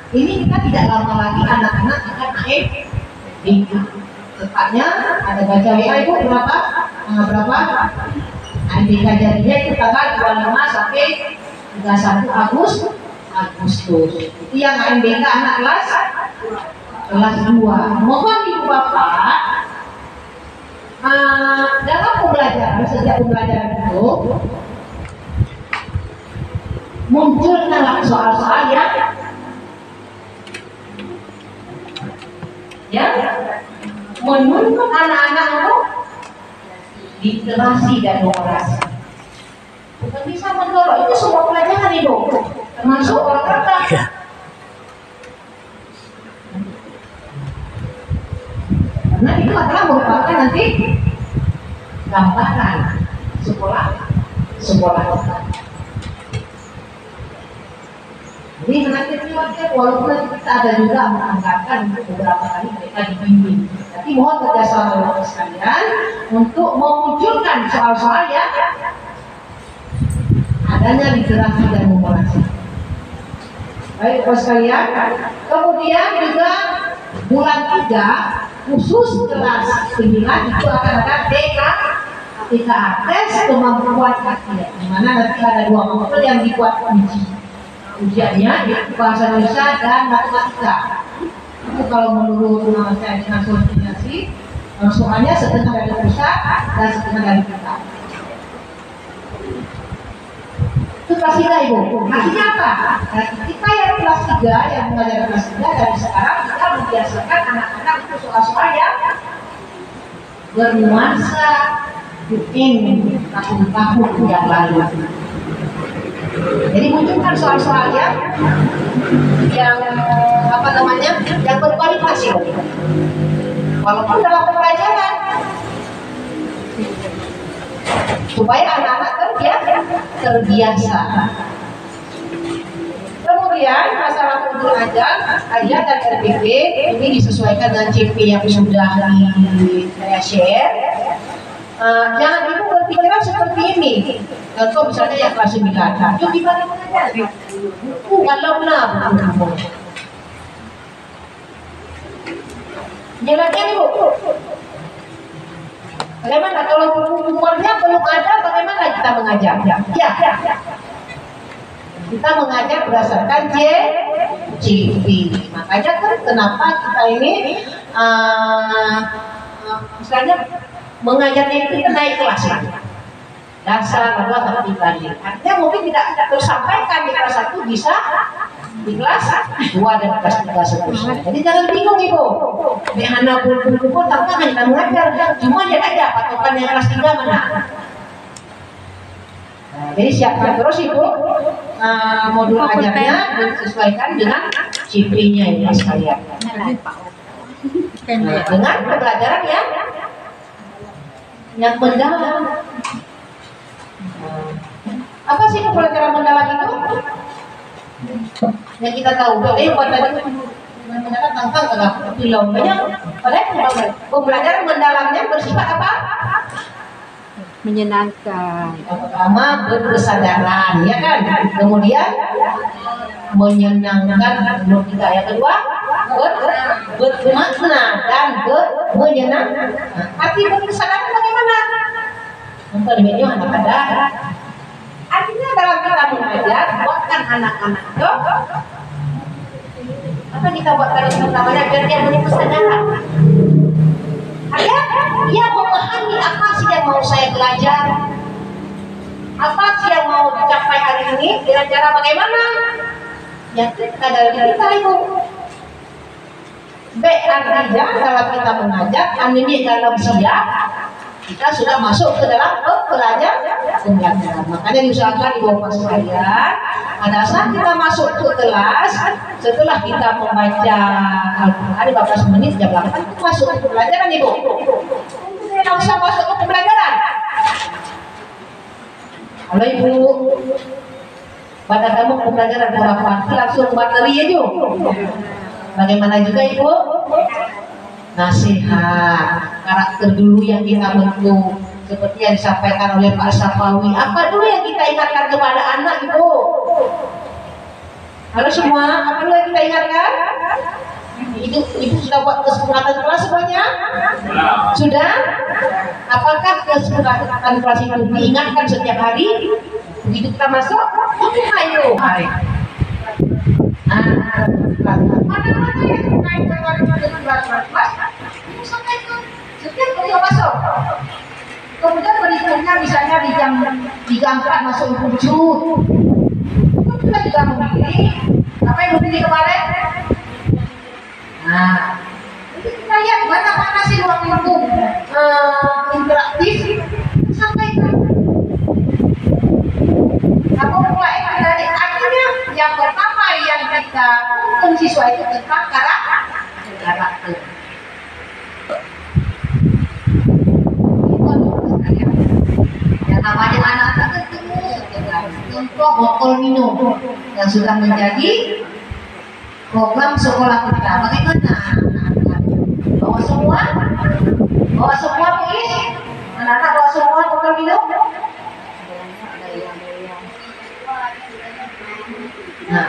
Ini kita tidak lama lagi anak-anak akan AMBK. Tepatnya ada baca WA itu berapa? AMBK jadinya itu tanggal 25 sampai 31 Agustus. Itu yang AMBK anak kelas 2. Mohon ibu bapak dalam pembelajaran, sejak pembelajaran itu munculnya soal-soal yang menuntut anak-anak itu literasi dan numerasi. Bukan bisa mendorong, itu semua pelajaran ibu, termasuk orang kata. Karena itu adalah merupakan nanti gambaran sekolah kita. Jadi nanti walaupun nanti kita ada juga menganggarkan untuk beberapa kali mereka dibimbing, tapi mohon kerjasama dengan sekalian untuk memunculkan soal-soal yang adanya literasi dan numerasi. Baik Bapak sekalian, kemudian juga bulan 3 khusus kelas 9 itu akan ada TK tes kemampuan kajian, di mana nanti ada 2 modul yang dibuat ujiannya yaitu bahasa Indonesia dan matematika. Itu kalau menurut saya dengan koordinasi soalnya setengah dari pusat dan setengah dari kita. Itu kelas 3 ibu. Artinya apa? Nah, kita yang kelas 3 yang mengajar kelas 3 dari sekarang kita membiasakan anak-anak itu soal-soal yang bernuansa mungkin tahun-tahun yang lalu. Jadi munculkan soal-soal yang yang berkualitas ya. Walaupun dalam pembelajaran, supaya anak-anak terbiasa. Kemudian masalah untuk ajar dan RPP ini disesuaikan dengan CP yang sudah saya share. Jangan ibu berpikiran seperti ini. Contoh misalnya yang kelas 9, itu gimana mengajar? Kalau buku. Jalannya ibu. Bagaimana kalau buku-bukunya belum ada? Bagaimana kita mengajar? Ya. Kita mengajar berdasarkan CP. Makanya kan kenapa kita ini misalnya mengajarnya itu naik kelas ya. Dasar adalah balik. Artinya mungkin tidak tersampaikan di kelas 1 bisa di kelas 2 dan kelas 3 seterusnya. Jadi jangan bingung ibu. Anak buku-buku tanpa kita mengajar. Cuma dia aja patokan yang kelas 3 mana. Jadi siapkan terus ibu modul ajarnya disesuaikan dengan CP-nya ini sekalian. Dengan pembelajaran yang mendalam. Apa sih pembelajaran mendalam itu? Yang kita tahu, jadi buat tadi mendalam tentang film banyak. Padahal pembelajaran mendalamnya bersifat apa? Menyenangkan. Yang pertama berkesadaran, ya kan? Kemudian menyenangkan. Yang kedua bermakna dan menyenangkan. Arti berkesadaran bagaimana? Untuk video anak ada. Artinya dalam kita mengajar, buatkan anak-anak itu apa kita buatkan pertamanya biar dia punya kesadaran. Dia memahami apa sih yang mau saya belajar, apa sih yang mau dicapai hari ini dengan cara bagaimana? Yang kita dari kita itu. Artinya dalam kita mengajar, ini dalam siap. Kita sudah masuk ke dalam pembelajaran. Makanya diusahakan ibu bapak sekalian, pada saat kita masuk ke kelas, setelah kita membaca Al-Quran 15 menit jam 8 kita masuk ke pembelajaran ibu. Tidak usah masuk ke pembelajaran. Kalau ibu pada kamu pembelajaran berapa langsung materi aja. Bagaimana juga ibu? Nasihat, karakter dulu yang kita bentuk seperti yang disampaikan oleh Pak Safawi. Apa dulu yang kita ingatkan kepada anak ibu? Halo semua, apa dulu yang kita ingatkan? Ibu sudah buat kesepakatan kelas semuanya? Sudah? Apakah kesepakatan kelas itu diingatkan setiap hari? Begitu kita masuk, ayo. Mana-mana yang terkait dengan kelas, itu sampaikan setiap kali masuk. Kemudian berikutnya misalnya di jam 4 masuk wujud. Kita juga memilih apa yang memilih kemarin. Nah, itu kita lihat mana sih ruang lingkup interaktif sampaikan. Apa mulai dari artinya yang pertama yang kita hukum siswa itu tentang karakter. Yang namanya anak-anak ketemu contoh botol minum yang sudah menjadi program sekolah kita. Bagaimana? Bawa semua Muiz? Anak-anak bawa semua botol minum? Nah,